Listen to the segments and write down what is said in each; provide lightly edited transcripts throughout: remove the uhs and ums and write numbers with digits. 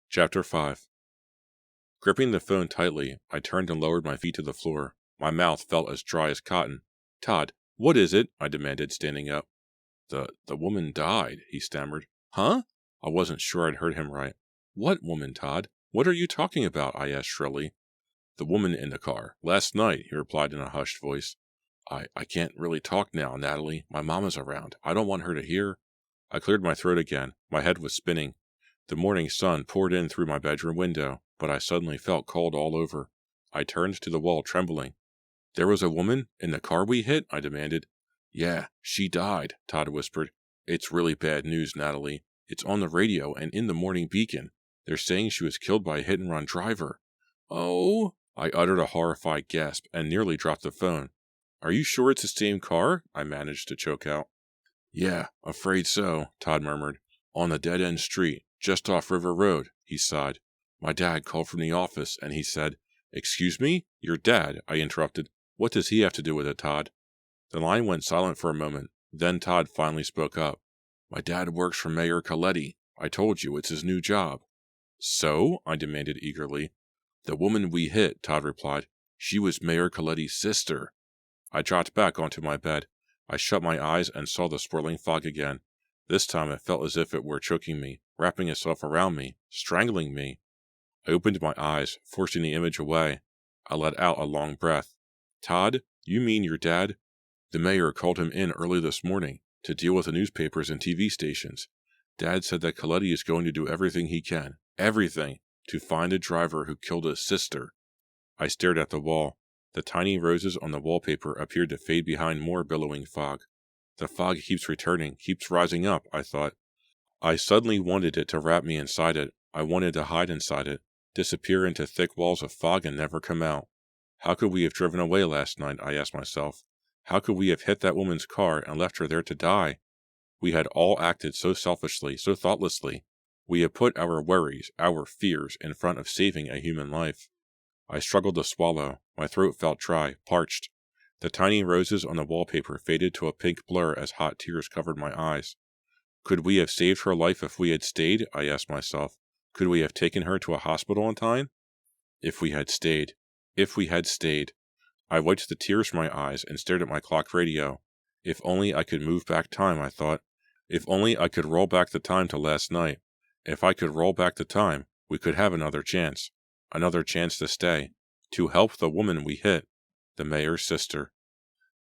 Chapter 5. Gripping the phone tightly, I turned and lowered my feet to the floor. My mouth felt as dry as cotton. "Todd, what is it?" I demanded, standing up. The woman died," he stammered. "Huh?" I wasn't sure I'd heard him right. "What woman, Todd? What are you talking about?" I asked shrilly. "The woman in the car. Last night," he replied in a hushed voice. I can't really talk now, Natalie. My mama's around. I don't want her to hear." I cleared my throat again. My head was spinning. The morning sun poured in through my bedroom window, but I suddenly felt cold all over. I turned to the wall, trembling. "There was a woman in the car we hit?" I demanded. "Yeah, she died," Todd whispered. "It's really bad news, Natalie. It's on the radio and in the Morning Beacon. They're saying she was killed by a hit-and-run driver." "Oh!" I uttered a horrified gasp and nearly dropped the phone. "Are you sure it's the same car?" I managed to choke out. "Yeah, afraid so," Todd murmured. "On the dead-end street, just off River Road," he sighed. "My dad called from the office, and he said—" "Excuse me? Your dad?" I interrupted. "What does he have to do with it, Todd?" The line went silent for a moment. Then Todd finally spoke up. "My dad works for Mayor Coletti. I told you, it's his new job." "So?" I demanded eagerly. "The woman we hit," Todd replied. "She was Mayor Coletti's sister." I dropped back onto my bed. I shut my eyes and saw the swirling fog again. This time it felt as if it were choking me, wrapping itself around me, strangling me. I opened my eyes, forcing the image away. I let out a long breath. "Todd, you mean your dad?" "The mayor called him in early this morning to deal with the newspapers and TV stations. Dad said that Coletti is going to do everything he can, everything, to find the driver who killed his sister." I stared at the wall. The tiny roses on the wallpaper appeared to fade behind more billowing fog. The fog keeps returning, keeps rising up, I thought. I suddenly wanted it to wrap me inside it. I wanted to hide inside it, disappear into thick walls of fog and never come out. How could we have driven away last night, I asked myself. How could we have hit that woman's car and left her there to die? We had all acted so selfishly, so thoughtlessly. We had put our worries, our fears, in front of saving a human life. I struggled to swallow. My throat felt dry, parched. The tiny roses on the wallpaper faded to a pink blur as hot tears covered my eyes. Could we have saved her life if we had stayed? I asked myself. Could we have taken her to a hospital in time? If we had stayed. If we had stayed. I wiped the tears from my eyes and stared at my clock radio. If only I could move back time, I thought. If only I could roll back the time to last night. If I could roll back the time, we could have another chance. Another chance to stay. To help the woman we hit. The mayor's sister.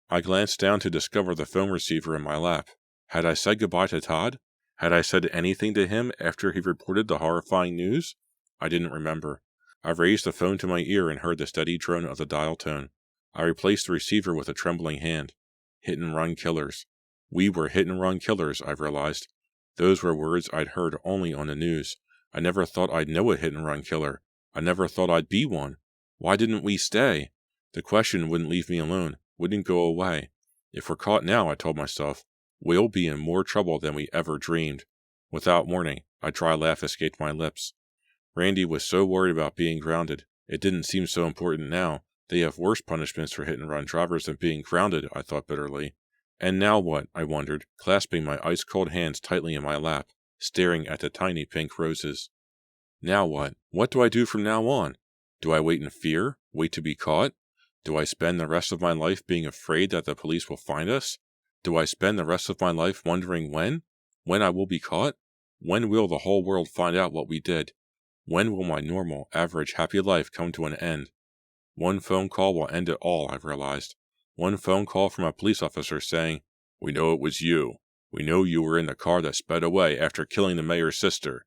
I glanced down to discover the phone receiver in my lap. Had I said goodbye to Todd? Had I said anything to him after he reported the horrifying news? I didn't remember. I raised the phone to my ear and heard the steady drone of the dial tone. I replaced the receiver with a trembling hand. Hit-and-run killers. We were hit-and-run killers, I realized. Those were words I'd heard only on the news. I never thought I'd know a hit-and-run killer. I never thought I'd be one. Why didn't we stay? The question wouldn't leave me alone, wouldn't go away. If we're caught now, I told myself, we'll be in more trouble than we ever dreamed. Without warning, a dry laugh escaped my lips. Randy was so worried about being grounded. It didn't seem so important now. They have worse punishments for hit-and-run drivers than being grounded, I thought bitterly. And now what? I wondered, clasping my ice-cold hands tightly in my lap, staring at the tiny pink roses. Now what? What do I do from now on? Do I wait in fear? Wait to be caught? Do I spend the rest of my life being afraid that the police will find us? Do I spend the rest of my life wondering when? When I will be caught? When will the whole world find out what we did? When will my normal, average, happy life come to an end? One phone call will end it all, I've realized. One phone call from a police officer saying, "We know it was you. We know you were in the car that sped away after killing the mayor's sister."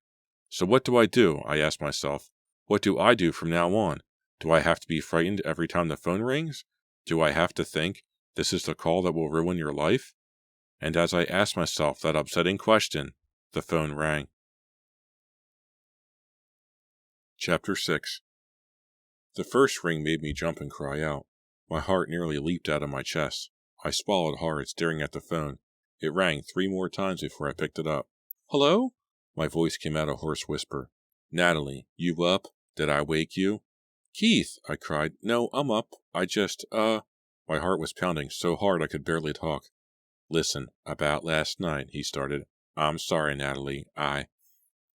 So what do? I asked myself. What do I do from now on? Do I have to be frightened every time the phone rings? Do I have to think, this is the call that will ruin your life? And as I asked myself that upsetting question, the phone rang. Chapter 6. The first ring made me jump and cry out. My heart nearly leaped out of my chest. I swallowed hard, staring at the phone. It rang 3 more times before I picked it up. "Hello?" My voice came out a hoarse whisper. "Natalie, you up? Did I wake you?" "Keith," I cried. "No, I'm up. I just, My heart was pounding so hard I could barely talk. "Listen, about last night," he started. "I'm sorry, Natalie.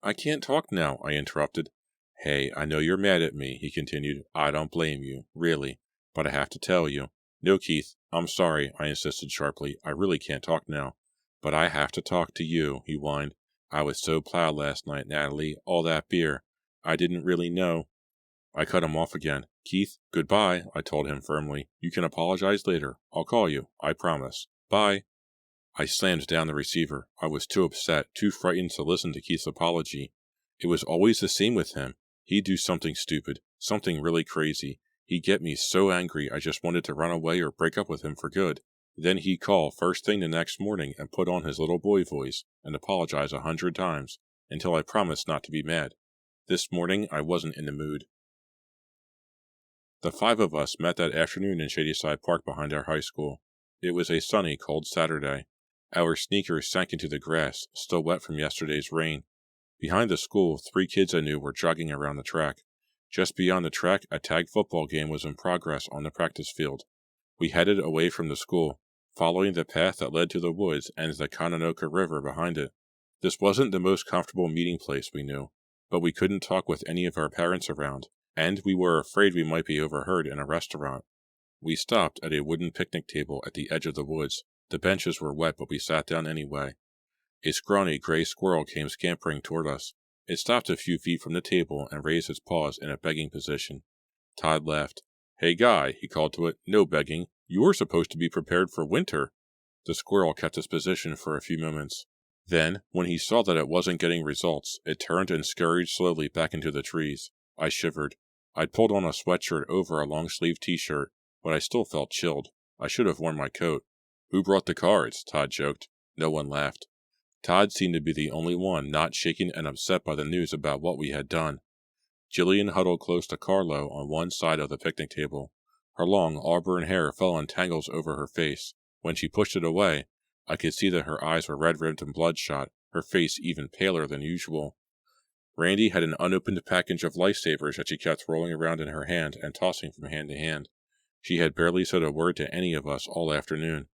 I can't talk now, I interrupted. Hey, I know you're mad at me, he continued. I don't blame you, really. But I have to tell you. No, Keith, I'm sorry, I insisted sharply. I really can't talk now. But I have to talk to you, he whined. I was so plowed last night, Natalie. All that beer. I didn't really know. I cut him off again. Keith, goodbye, I told him firmly. You can apologize later. I'll call you. I promise. Bye. I slammed down the receiver. I was too upset, too frightened to listen to Keith's apology. It was always the same with him. He'd do something stupid, something really crazy. He'd get me so angry I just wanted to run away or break up with him for good. Then he'd call first thing the next morning and put on his little boy voice and apologize 100 times, until I promised not to be mad. This morning I wasn't in the mood. The 5 of us met that afternoon in Shadyside Park behind our high school. It was a sunny, cold Saturday. Our sneakers sank into the grass, still wet from yesterday's rain. Behind the school, 3 kids I knew were jogging around the track. Just beyond the track, a tag football game was in progress on the practice field. We headed away from the school, following the path that led to the woods and the Conanoka River behind it. This wasn't the most comfortable meeting place we knew, but we couldn't talk with any of our parents around, and we were afraid we might be overheard in a restaurant. We stopped at a wooden picnic table at the edge of the woods. The benches were wet, but we sat down anyway. A scrawny gray squirrel came scampering toward us. It stopped a few feet from the table and raised its paws in a begging position. Todd laughed. Hey, Guy, he called to it, no begging. You're supposed to be prepared for winter. The squirrel kept its position for a few moments. Then, when he saw that it wasn't getting results, it turned and scurried slowly back into the trees. I shivered. I'd pulled on a sweatshirt over a long-sleeved t-shirt, but I still felt chilled. I should have worn my coat. Who brought the cards? Todd joked. No one laughed. Todd seemed to be the only one not shaken and upset by the news about what we had done. Jillian huddled close to Carlo on one side of the picnic table. Her long auburn hair fell in tangles over her face. When she pushed it away, I could see that her eyes were red-rimmed and bloodshot, her face even paler than usual. Randy had an unopened package of lifesavers that she kept rolling around in her hand and tossing from hand to hand. She had barely said a word to any of us all afternoon.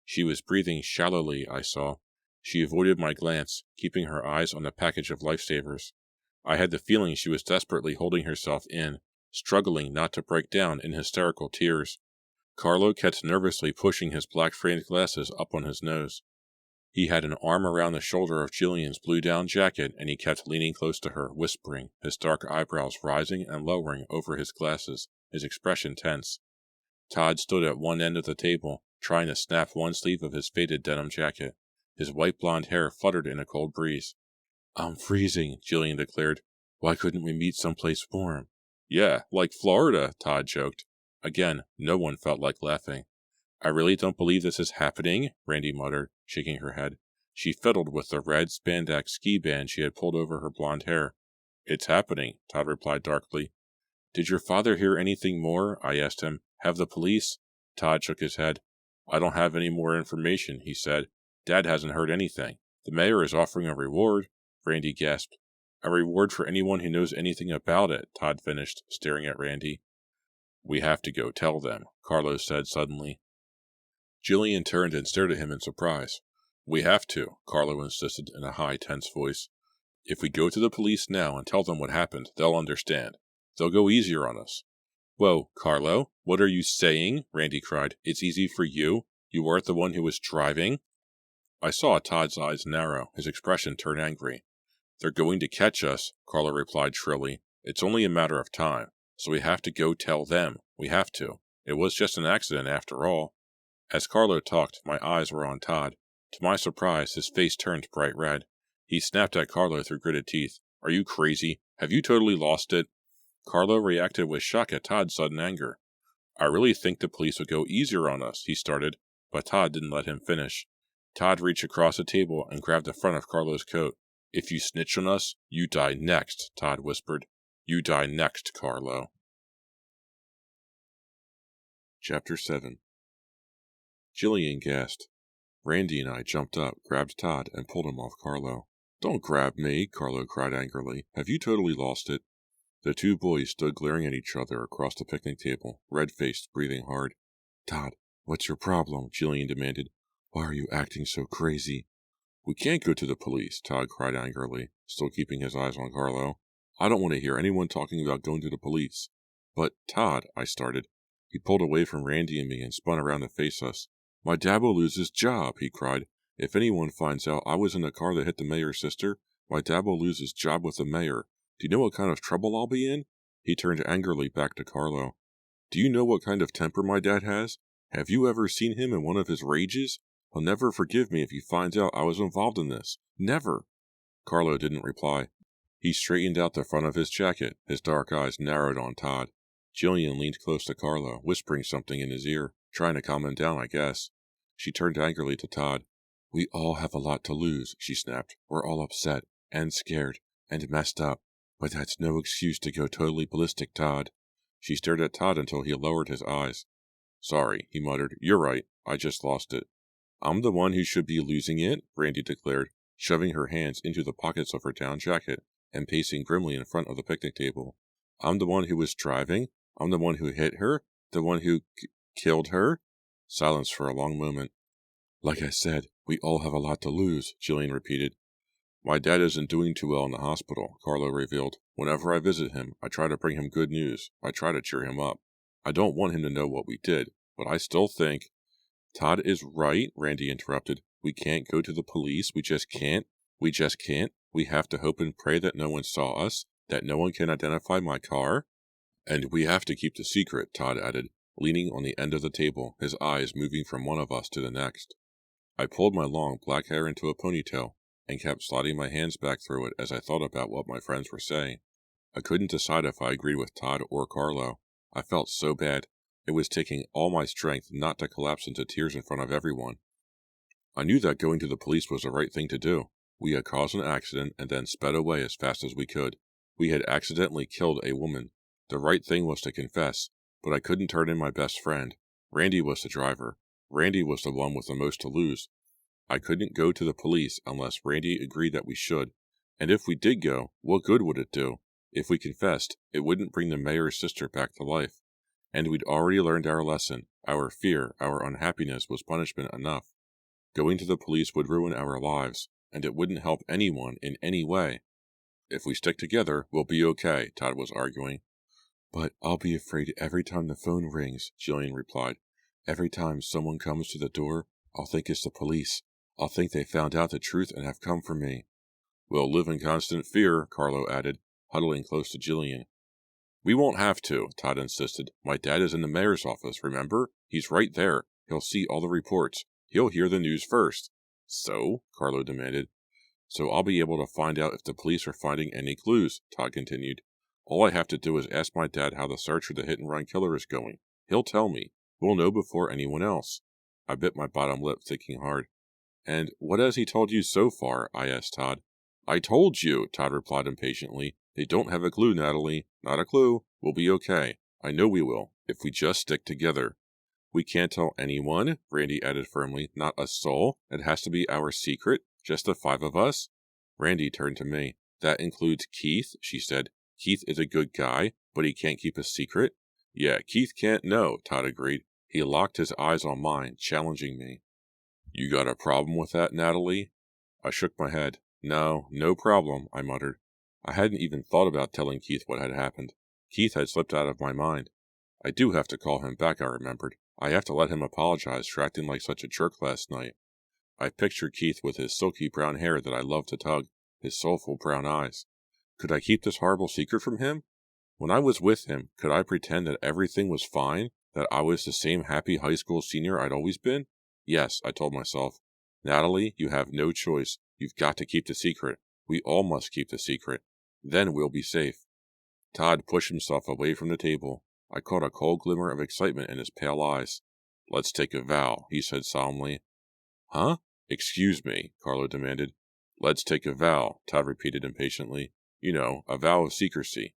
She was breathing shallowly, I saw. She avoided my glance, keeping her eyes on the package of lifesavers. I had the feeling she was desperately holding herself in, struggling not to break down in hysterical tears. Carlo kept nervously pushing his black-framed glasses up on his nose. He had an arm around the shoulder of Jillian's blue-down jacket, and he kept leaning close to her, whispering, his dark eyebrows rising and lowering over his glasses, his expression tense. Todd stood at one end of the table, trying to snap one sleeve of his faded denim jacket. His white blonde hair fluttered in a cold breeze. I'm freezing, Jillian declared. Why couldn't we meet someplace warm? Yeah, like Florida, Todd joked. Again, no one felt like laughing. I really don't believe this is happening, Randy muttered, shaking her head. She fiddled with the red spandex ski band she had pulled over her blonde hair. It's happening, Todd replied darkly. Did your father hear anything more? I asked him. Have the police? Todd shook his head. I don't have any more information, he said. Dad hasn't heard anything. The mayor is offering a reward. Randy gasped. A reward for anyone who knows anything about it, Todd finished, staring at Randy. We have to go tell them, Carlos said suddenly. Jillian turned and stared at him in surprise. We have to, Carlo insisted in a high, tense voice. If we go to the police now and tell them what happened, they'll understand. They'll go easier on us. Whoa, Carlo, what are you saying? Randy cried. It's easy for you? You weren't the one who was driving? I saw Todd's eyes narrow, his expression turn angry. They're going to catch us, Carlo replied shrilly. It's only a matter of time, so we have to go tell them. We have to. It was just an accident after all. As Carlo talked, my eyes were on Todd. To my surprise, his face turned bright red. He snapped at Carlo through gritted teeth. Are you crazy? Have you totally lost it? Carlo reacted with shock at Todd's sudden anger. I really think the police would go easier on us, he started, but Todd didn't let him finish. Todd reached across the table and grabbed the front of Carlo's coat. If you snitch on us, you die next, Todd whispered. You die next, Carlo. Chapter 7. Jillian gasped. Randy and I jumped up, grabbed Todd, and pulled him off Carlo. Don't grab me, Carlo cried angrily. Have you totally lost it? The 2 boys stood glaring at each other across the picnic table, red-faced, breathing hard. Todd, what's your problem? Jillian demanded. Why are you acting so crazy? We can't go to the police, Todd cried angrily, still keeping his eyes on Carlo. I don't want to hear anyone talking about going to the police. But, Todd, I started. He pulled away from Randy and me and spun around to face us. My dad will lose his job, he cried. If anyone finds out I was in the car that hit the mayor's sister, my dad will lose his job with the mayor. Do you know what kind of trouble I'll be in? He turned angrily back to Carlo. Do you know what kind of temper my dad has? Have you ever seen him in one of his rages? He'll never forgive me if he finds out I was involved in this. Never. Carlo didn't reply. He straightened out the front of his jacket, his dark eyes narrowed on Todd. Jillian leaned close to Carlo, whispering something in his ear, trying to calm him down, I guess. She turned angrily to Todd. We all have a lot to lose, she snapped. We're all upset, and scared, and messed up. But that's no excuse to go totally ballistic, Todd. She stared at Todd until he lowered his eyes. Sorry, he muttered. You're right. I just lost it. I'm the one who should be losing it, Randy declared, shoving her hands into the pockets of her down jacket and pacing grimly in front of the picnic table. I'm the one who was driving. I'm the one who hit her. The one who killed her. Silence for a long moment. Like I said, we all have a lot to lose, Jillian repeated. My dad isn't doing too well in the hospital, Carlo revealed. Whenever I visit him, I try to bring him good news. I try to cheer him up. I don't want him to know what we did, but I still think... Todd is right, Randy interrupted. We can't go to the police. We just can't. We just can't. We have to hope and pray that no one saw us, that no one can identify my car. And we have to keep the secret, Todd added, leaning on the end of the table, his eyes moving from one of us to the next. I pulled my long black hair into a ponytail and kept sliding my hands back through it as I thought about what my friends were saying. I couldn't decide if I agreed with Todd or Carlo. I felt so bad. It was taking all my strength not to collapse into tears in front of everyone. I knew that going to the police was the right thing to do. We had caused an accident and then sped away as fast as we could. We had accidentally killed a woman. The right thing was to confess, but I couldn't turn in my best friend. Randy was the driver. Randy was the one with the most to lose. I couldn't go to the police unless Randy agreed that we should. And if we did go, what good would it do? If we confessed, it wouldn't bring the mayor's sister back to life. And we'd already learned our lesson. Our fear, our unhappiness was punishment enough. Going to the police would ruin our lives, and it wouldn't help anyone in any way. If we stick together, we'll be okay, Todd was arguing. But I'll be afraid every time the phone rings, Jillian replied. Every time someone comes to the door, I'll think it's the police. I'll think they found out the truth and have come for me. We'll live in constant fear, Carlo added, huddling close to Jillian. We won't have to, Todd insisted. My dad is in the mayor's office, remember? He's right there. He'll see all the reports. He'll hear the news first. So? Carlo demanded. So I'll be able to find out if the police are finding any clues, Todd continued. All I have to do is ask my dad how the search for the hit-and-run killer is going. He'll tell me. We'll know before anyone else. I bit my bottom lip, thinking hard. And what has he told you so far? I asked Todd. I told you, Todd replied impatiently. They don't have a clue, Natalie. Not a clue. We'll be okay. I know we will, if we just stick together. We can't tell anyone, Randy added firmly. Not a soul. It has to be our secret. Just the 5 of us. Randy turned to me. That includes Keith, she said. Keith is a good guy, but he can't keep a secret. Yeah, Keith can't know, Todd agreed. He locked his eyes on mine, challenging me. You got a problem with that, Natalie? I shook my head. No problem, I muttered. I hadn't even thought about telling Keith what had happened. Keith had slipped out of my mind. I do have to call him back, I remembered. I have to let him apologize for acting like such a jerk last night. I pictured Keith with his silky brown hair that I loved to tug, his soulful brown eyes. Could I keep this horrible secret from him? When I was with him, could I pretend that everything was fine, that I was the same happy high school senior I'd always been? Yes, I told myself. Natalie, you have no choice. You've got to keep the secret. We all must keep the secret. Then we'll be safe. Todd pushed himself away from the table. I caught a cold glimmer of excitement in his pale eyes. Let's take a vow, he said solemnly. Huh? Excuse me, Carlo demanded. Let's take a vow, Todd repeated impatiently. You know, a vow of secrecy.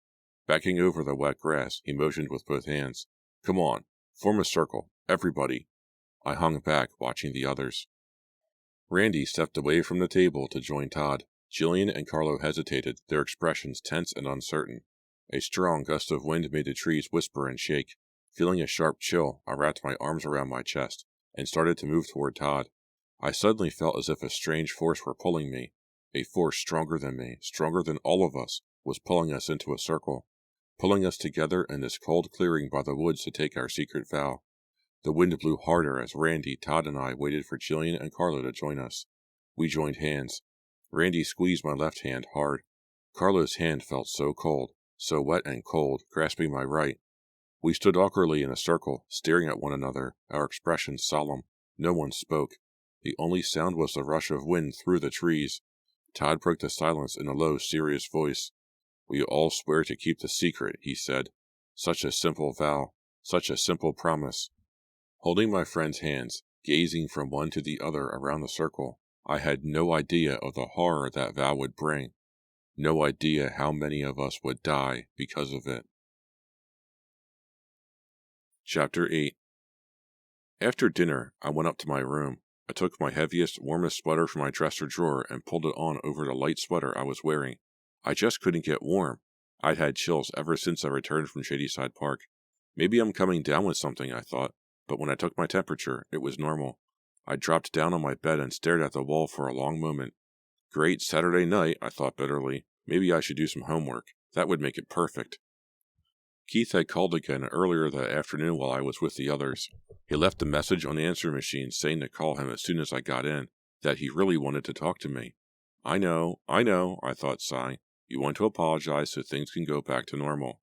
Backing over the wet grass, he motioned with both hands. Come on, form a circle, everybody. I hung back, watching the others. Randy stepped away from the table to join Todd. Jillian and Carlo hesitated, their expressions tense and uncertain. A strong gust of wind made the trees whisper and shake. Feeling a sharp chill, I wrapped my arms around my chest and started to move toward Todd. I suddenly felt as if a strange force were pulling me. A force stronger than me, stronger than all of us, was pulling us into a circle, pulling us together in this cold clearing by the woods to take our secret vow. The wind blew harder as Randy, Todd, and I waited for Jillian and Carlo to join us. We joined hands. Randy squeezed my left hand hard. Carlo's hand felt so cold, so wet and cold, grasping my right. We stood awkwardly in a circle, staring at one another, our expressions solemn. No one spoke. The only sound was the rush of wind through the trees. Todd broke the silence in a low, serious voice. "We all swear to keep the secret," he said. Such a simple vow, such a simple promise. Holding my friend's hands, gazing from one to the other around the circle, I had no idea of the horror that vow would bring. No idea how many of us would die because of it. Chapter 8. After dinner, I went up to my room. I took my heaviest, warmest sweater from my dresser drawer and pulled it on over the light sweater I was wearing. I just couldn't get warm. I'd had chills ever since I returned from Shadyside Park. Maybe I'm coming down with something, I thought, but when I took my temperature, it was normal. I dropped down on my bed and stared at the wall for a long moment. Great Saturday night, I thought bitterly. Maybe I should do some homework. That would make it perfect. Keith had called again earlier that afternoon while I was with the others. He left a message on the answering machine saying to call him as soon as I got in, that he really wanted to talk to me. I know, I thought, sighing. You want to apologize so things can go back to normal.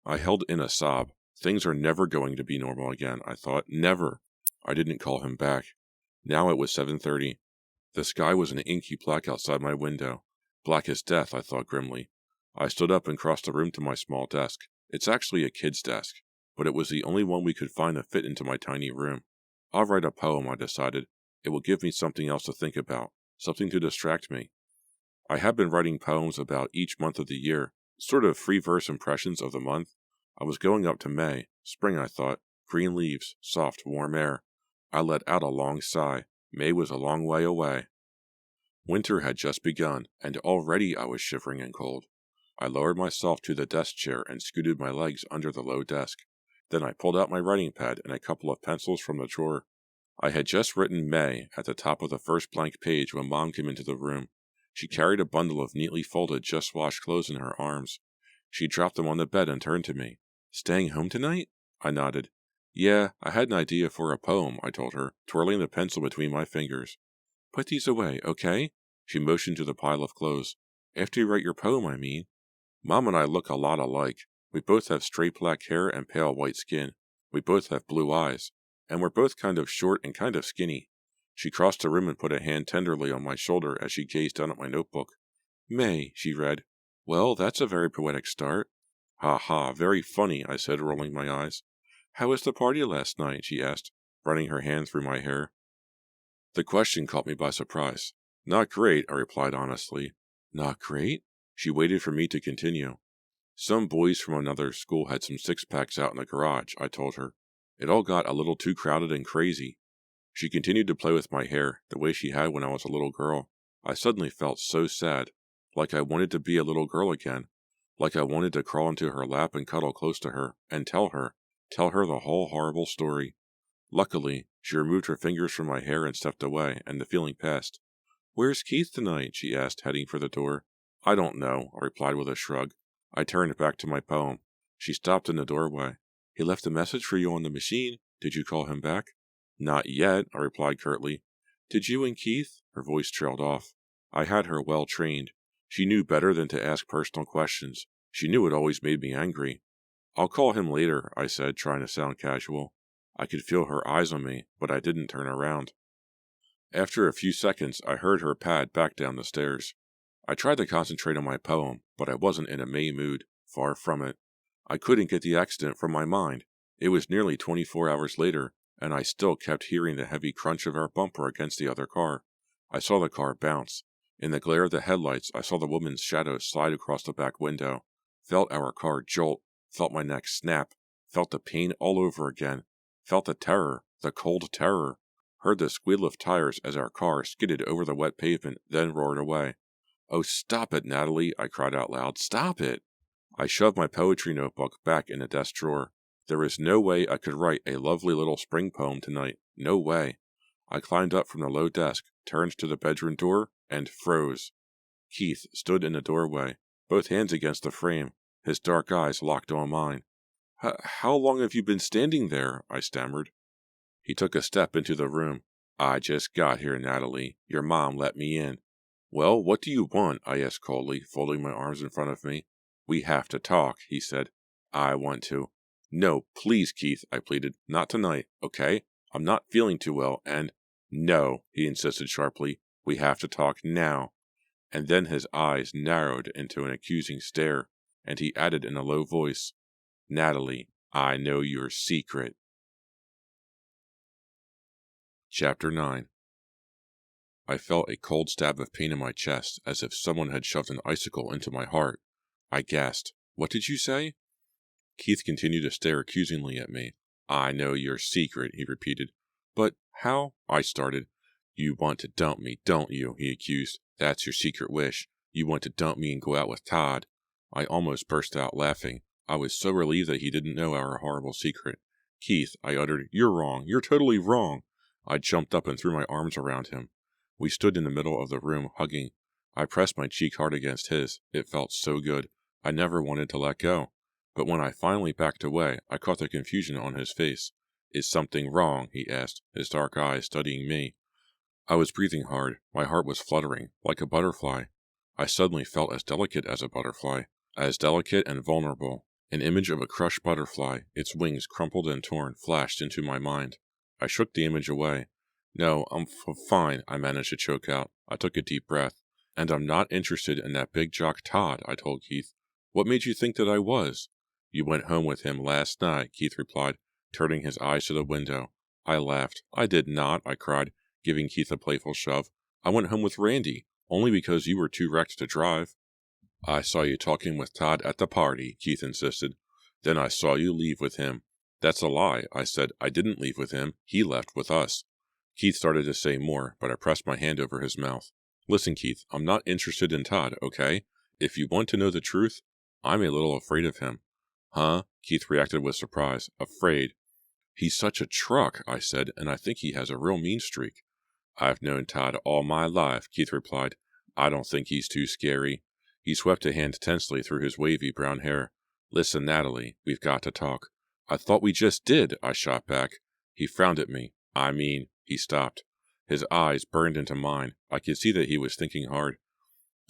I held in a sob. Things are never going to be normal again, I thought. Never. I didn't call him back. Now it was 7:30. The sky was an inky black outside my window. Black as death, I thought grimly. I stood up and crossed the room to my small desk. It's actually a kid's desk, but it was the only one we could find to fit into my tiny room. I'll write a poem, I decided. It will give me something else to think about, something to distract me. I have been writing poems about each month of the year, sort of free verse impressions of the month. I was going up to May. Spring, I thought. Green leaves, soft, warm air. I let out a long sigh. May was a long way away. Winter had just begun, and already I was shivering and cold. I lowered myself to the desk chair and scooted my legs under the low desk. Then I pulled out my writing pad and a couple of pencils from the drawer. I had just written May at the top of the first blank page when Mom came into the room. She carried a bundle of neatly folded, just-washed clothes in her arms. She dropped them on the bed and turned to me. "Staying home tonight?" I nodded. "Yeah, I had an idea for a poem," I told her, twirling the pencil between my fingers. "Put these away, okay?" She motioned to the pile of clothes. "After you write your poem, I mean." Mom and I look a lot alike. We both have straight black hair and pale white skin. We both have blue eyes. And we're both kind of short and kind of skinny. She crossed the room and put a hand tenderly on my shoulder as she gazed down at my notebook. "May," she read. "Well, that's a very poetic start." "Ha ha, very funny," I said, rolling my eyes. "How was the party last night?" she asked, running her hand through my hair. The question caught me by surprise. "Not great," I replied honestly. "Not great?" She waited for me to continue. "Some boys from another school had some six-packs out in the garage," I told her. "It all got a little too crowded and crazy." She continued to play with my hair, the way she had when I was a little girl. I suddenly felt so sad, like I wanted to be a little girl again, like I wanted to crawl into her lap and cuddle close to her, and tell her the whole horrible story. Luckily, she removed her fingers from my hair and stepped away, and the feeling passed. "Where's Keith tonight?" she asked, heading for the door. "I don't know," I replied with a shrug. I turned back to my poem. She stopped in the doorway. "He left a message for you on the machine. Did you call him back?" "Not yet," I replied curtly. "Did you and Keith?" Her voice trailed off. I had her well trained. She knew better than to ask personal questions. She knew it always made me angry. "I'll call him later," I said, trying to sound casual. I could feel her eyes on me, but I didn't turn around. After a few seconds, I heard her pad back down the stairs. I tried to concentrate on my poem, but I wasn't in a May mood. Far from it. I couldn't get the accident from my mind. It was nearly 24 hours later, and I still kept hearing the heavy crunch of our bumper against the other car. I saw the car bounce. In the glare of the headlights, I saw the woman's shadow slide across the back window, felt our car jolt, felt my neck snap, felt the pain all over again, felt the terror, the cold terror, heard the squeal of tires as our car skidded over the wet pavement, then roared away. "Oh, stop it, Natalie," I cried out loud. "Stop it!" I shoved my poetry notebook back in the desk drawer. There was no way I could write a lovely little spring poem tonight. No way. I climbed up from the low desk, turned to the bedroom door, and froze. Keith stood in the doorway, both hands against the frame, his dark eyes locked on mine. How long have you been standing there? I stammered. He took a step into the room. I just got here, Natalie. Your mom let me in. Well, what do you want? I asked coldly, folding my arms in front of me. We have to talk, he said. I want to. No, please, Keith, I pleaded. Not tonight, okay? I'm not feeling too well, and... No, he insisted sharply. We have to talk now. And then his eyes narrowed into an accusing stare, and he added in a low voice, Natalie, I know your secret. Chapter 9. I felt a cold stab of pain in my chest, as if someone had shoved an icicle into my heart. I gasped. What did you say? Keith continued to stare accusingly at me. I know your secret, he repeated. But how? I started. You want to dump me, don't you? He accused. That's your secret wish. You want to dump me and go out with Todd. I almost burst out laughing. I was so relieved that he didn't know our horrible secret. Keith, I uttered, you're wrong. You're totally wrong. I jumped up and threw my arms around him. We stood in the middle of the room, hugging. I pressed my cheek hard against his. It felt so good. I never wanted to let go. But when I finally backed away, I caught the confusion on his face. Is something wrong? He asked, his dark eyes studying me. I was breathing hard. My heart was fluttering, like a butterfly. I suddenly felt as delicate as a butterfly, as delicate and vulnerable. An image of a crushed butterfly, its wings crumpled and torn, flashed into my mind. I shook the image away. No, I'm fine, I managed to choke out. I took a deep breath. And I'm not interested in that big jock Todd, I told Keith. What made you think that I was? You went home with him last night, Keith replied, turning his eyes to the window. I laughed. I did not, I cried, giving Keith a playful shove. I went home with Randy, only because you were too wrecked to drive. I saw you talking with Todd at the party, Keith insisted. Then I saw you leave with him. That's a lie, I said. I didn't leave with him. He left with us. Keith started to say more, but I pressed my hand over his mouth. Listen, Keith, I'm not interested in Todd, okay? If you want to know the truth, I'm a little afraid of him. Huh? Keith reacted with surprise. Afraid. He's such a truck, I said, and I think he has a real mean streak. I've known Todd all my life, Keith replied. I don't think he's too scary. He swept a hand tensely through his wavy brown hair. Listen, Natalie, we've got to talk. I thought we just did, I shot back. He frowned at me. He stopped. His eyes burned into mine. I could see that he was thinking hard.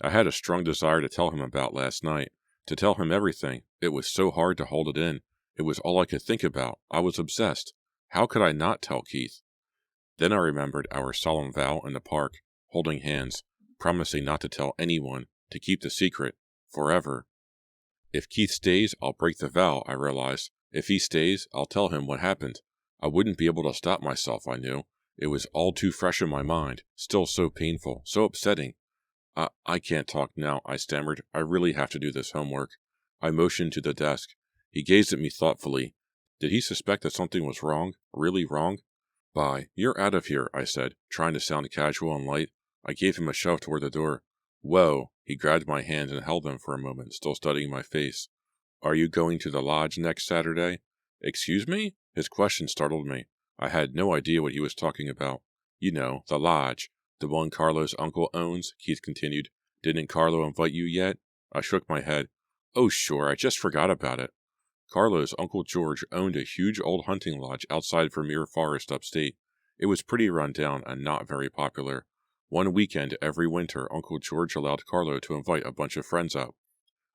I had a strong desire to tell him about last night, to tell him everything. It was so hard to hold it in. It was all I could think about. I was obsessed. How could I not tell Keith? Then I remembered our solemn vow in the park, holding hands, promising not to tell anyone, to keep the secret, forever. If Keith stays, I'll break the vow, I realized. If he stays, I'll tell him what happened. I wouldn't be able to stop myself, I knew. It was all too fresh in my mind, still so painful, so upsetting. I can't talk now, I stammered. I really have to do this homework. I motioned to the desk. He gazed at me thoughtfully. Did he suspect that something was wrong? Really wrong? Bye. You're out of here, I said, trying to sound casual and light. I gave him a shove toward the door. Whoa! He grabbed my hand and held them for a moment, still studying my face. Are you going to the lodge next Saturday? Excuse me? His question startled me. I had no idea what he was talking about. You know, the lodge. The one Carlo's uncle owns, Keith continued. Didn't Carlo invite you yet? I shook my head. Oh, sure, I just forgot about it. Carlo's Uncle George owned a huge old hunting lodge outside Vermeer Forest upstate. It was pretty run down and not very popular. One weekend every winter, Uncle George allowed Carlo to invite a bunch of friends up.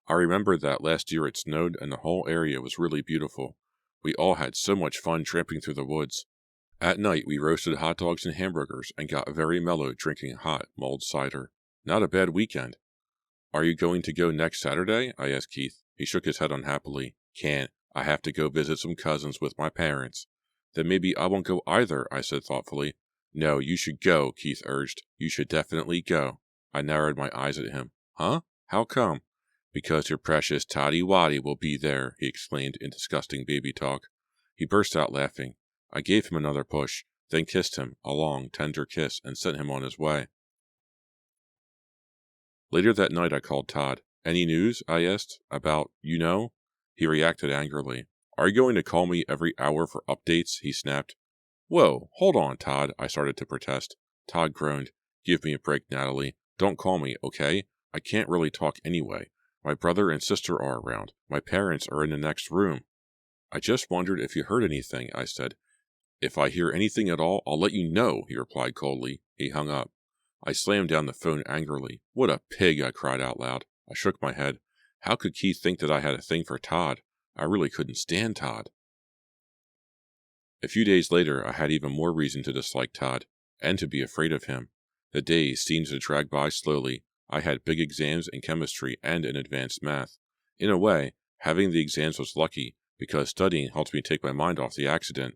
I remember that last year it snowed and the whole area was really beautiful. We all had so much fun tramping through the woods. At night we roasted hot dogs and hamburgers and got very mellow drinking hot mulled cider. Not a bad weekend. Are you going to go next Saturday? I asked Keith. He shook his head unhappily. Can't. I have to go visit some cousins with my parents. Then maybe I won't go either, I said thoughtfully. No, you should go, Keith urged. You should definitely go. I narrowed my eyes at him. Huh? How come? Because your precious Toddy Waddy will be there, he exclaimed in disgusting baby talk. He burst out laughing. I gave him another push, then kissed him, a long, tender kiss, and sent him on his way. Later that night I called Todd. Any news? I asked. About, you know? He reacted angrily. Are you going to call me every hour for updates? He snapped. Whoa, hold on, Todd, I started to protest. Todd groaned. Give me a break, Natalie. Don't call me, okay? I can't really talk anyway. My brother and sister are around. My parents are in the next room. I just wondered if you heard anything, I said. If I hear anything at all, I'll let you know, he replied coldly. He hung up. I slammed down the phone angrily. What a pig, I cried out loud. I shook my head. How could Keith think that I had a thing for Todd? I really couldn't stand Todd. A few days later, I had even more reason to dislike Todd, and to be afraid of him. The days seemed to drag by slowly. I had big exams in chemistry and in advanced math. In a way, having the exams was lucky, because studying helped me take my mind off the accident.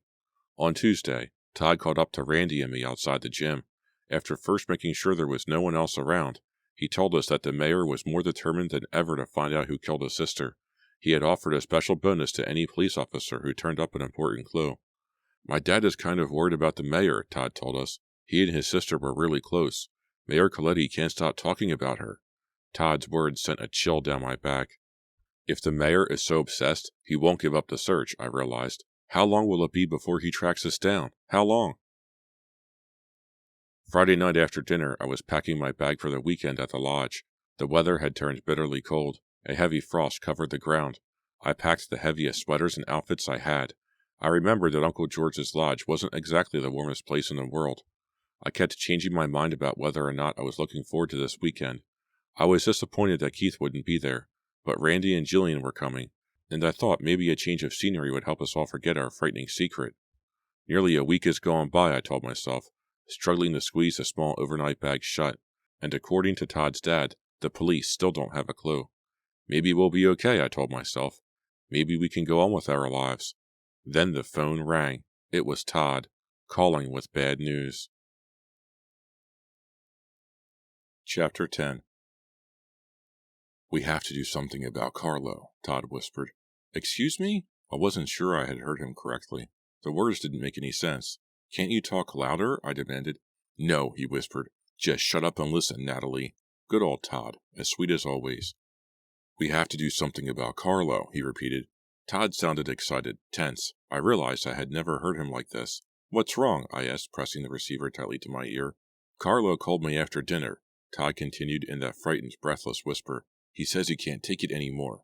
On Tuesday, Todd caught up to Randy and me outside the gym. After first making sure there was no one else around, he told us that the mayor was more determined than ever to find out who killed his sister. He had offered a special bonus to any police officer who turned up an important clue. My dad is kind of worried about the mayor, Todd told us. He and his sister were really close. Mayor Coletti can't stop talking about her. Todd's words sent a chill down my back. If the mayor is so obsessed, he won't give up the search, I realized. How long will it be before he tracks us down? How long? Friday night after dinner, I was packing my bag for the weekend at the lodge. The weather had turned bitterly cold. A heavy frost covered the ground. I packed the heaviest sweaters and outfits I had. I remembered that Uncle George's lodge wasn't exactly the warmest place in the world. I kept changing my mind about whether or not I was looking forward to this weekend. I was disappointed that Keith wouldn't be there, but Randy and Jillian were coming, and I thought maybe a change of scenery would help us all forget our frightening secret. Nearly a week has gone by, I told myself, struggling to squeeze the small overnight bag shut, and according to Todd's dad, the police still don't have a clue. Maybe we'll be okay, I told myself. Maybe we can go on with our lives. Then the phone rang. It was Todd, calling with bad news. Chapter 10. We have to do something about Carlo, Todd whispered. Excuse me? I wasn't sure I had heard him correctly. The words didn't make any sense. Can't you talk louder? I demanded. No, he whispered. Just shut up and listen, Natalie. Good old Todd, as sweet as always. We have to do something about Carlo, he repeated. Todd sounded excited, tense. I realized I had never heard him like this. What's wrong? I asked, pressing the receiver tightly to my ear. Carlo called me after dinner, Todd continued in that frightened, breathless whisper. He says he can't take it any more.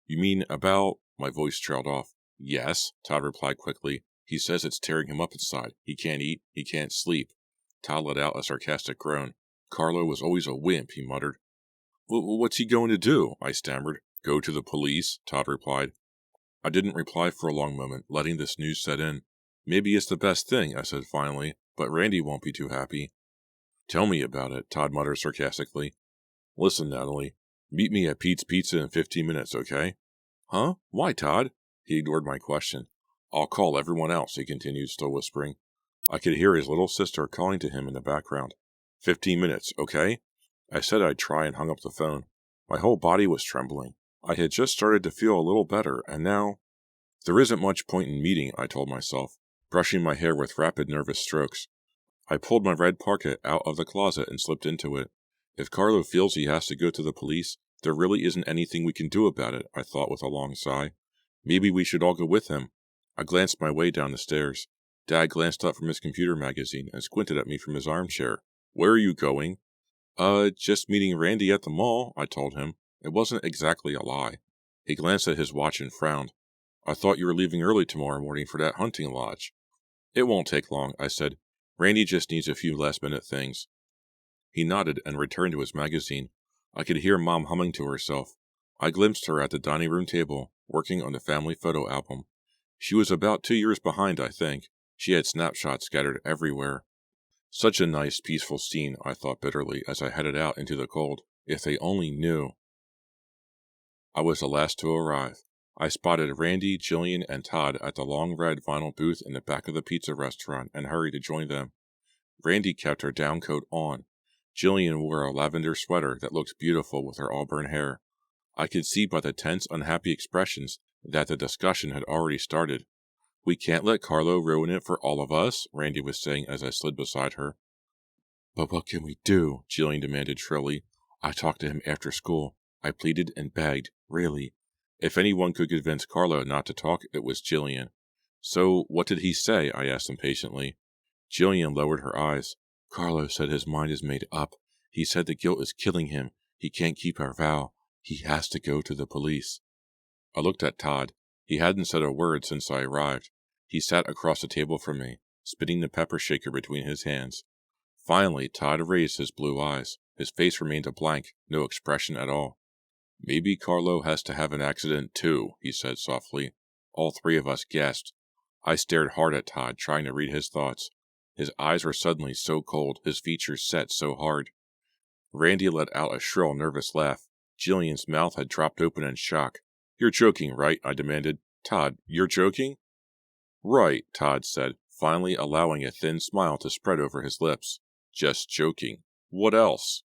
You mean about... My voice trailed off. Yes, Todd replied quickly. He says it's tearing him up inside. He can't eat. He can't sleep. Todd let out a sarcastic groan. Carlo was always a wimp, he muttered. What's he going to do? I stammered. Go to the police, Todd replied. I didn't reply for a long moment, letting this news set in. Maybe it's the best thing, I said finally, but Randy won't be too happy. Tell me about it, Todd muttered sarcastically. Listen, Natalie, meet me at Pete's Pizza in 15 minutes, okay? Huh? Why, Todd? He ignored my question. I'll call everyone else, he continued, still whispering. I could hear his little sister calling to him in the background. 15 minutes, okay? I said I'd try and hung up the phone. My whole body was trembling. I had just started to feel a little better, and now... There isn't much point in meeting, I told myself, brushing my hair with rapid nervous strokes. I pulled my red parka out of the closet and slipped into it. If Carlo feels he has to go to the police, there really isn't anything we can do about it, I thought with a long sigh. Maybe we should all go with him. I glanced my way down the stairs. Dad glanced up from his computer magazine and squinted at me from his armchair. Where are you going? Just meeting Randy at the mall, I told him. It wasn't exactly a lie. He glanced at his watch and frowned. I thought you were leaving early tomorrow morning for that hunting lodge. It won't take long, I said. Randy just needs a few last-minute things. He nodded and returned to his magazine. I could hear Mom humming to herself. I glimpsed her at the dining room table, working on the family photo album. She was about 2 years behind, I think. She had snapshots scattered everywhere. Such a nice, peaceful scene, I thought bitterly as I headed out into the cold. If they only knew. I was the last to arrive. I spotted Randy, Jillian, and Todd at the long red vinyl booth in the back of the pizza restaurant and hurried to join them. Randy kept her down coat on. Jillian wore a lavender sweater that looked beautiful with her auburn hair. I could see by the tense, unhappy expressions that the discussion had already started. We can't let Carlo ruin it for all of us, Randy was saying as I slid beside her. But what can we do? Jillian demanded shrilly. I talked to him after school. I pleaded and begged, really. If anyone could convince Carlo not to talk, it was Jillian. So, what did he say? I asked impatiently. Jillian lowered her eyes. Carlo said his mind is made up. He said the guilt is killing him. He can't keep our vow. He has to go to the police. I looked at Todd. He hadn't said a word since I arrived. He sat across the table from me, spinning the pepper shaker between his hands. Finally, Todd raised his blue eyes. His face remained a blank, no expression at all. Maybe Carlo has to have an accident too, he said softly. All three of us gasped. I stared hard at Todd, trying to read his thoughts. His eyes were suddenly so cold, his features set so hard. Randy let out a shrill, nervous laugh. Jillian's mouth had dropped open in shock. You're joking, right? I demanded. Todd, you're joking? Right, Todd said, finally allowing a thin smile to spread over his lips. Just joking. What else?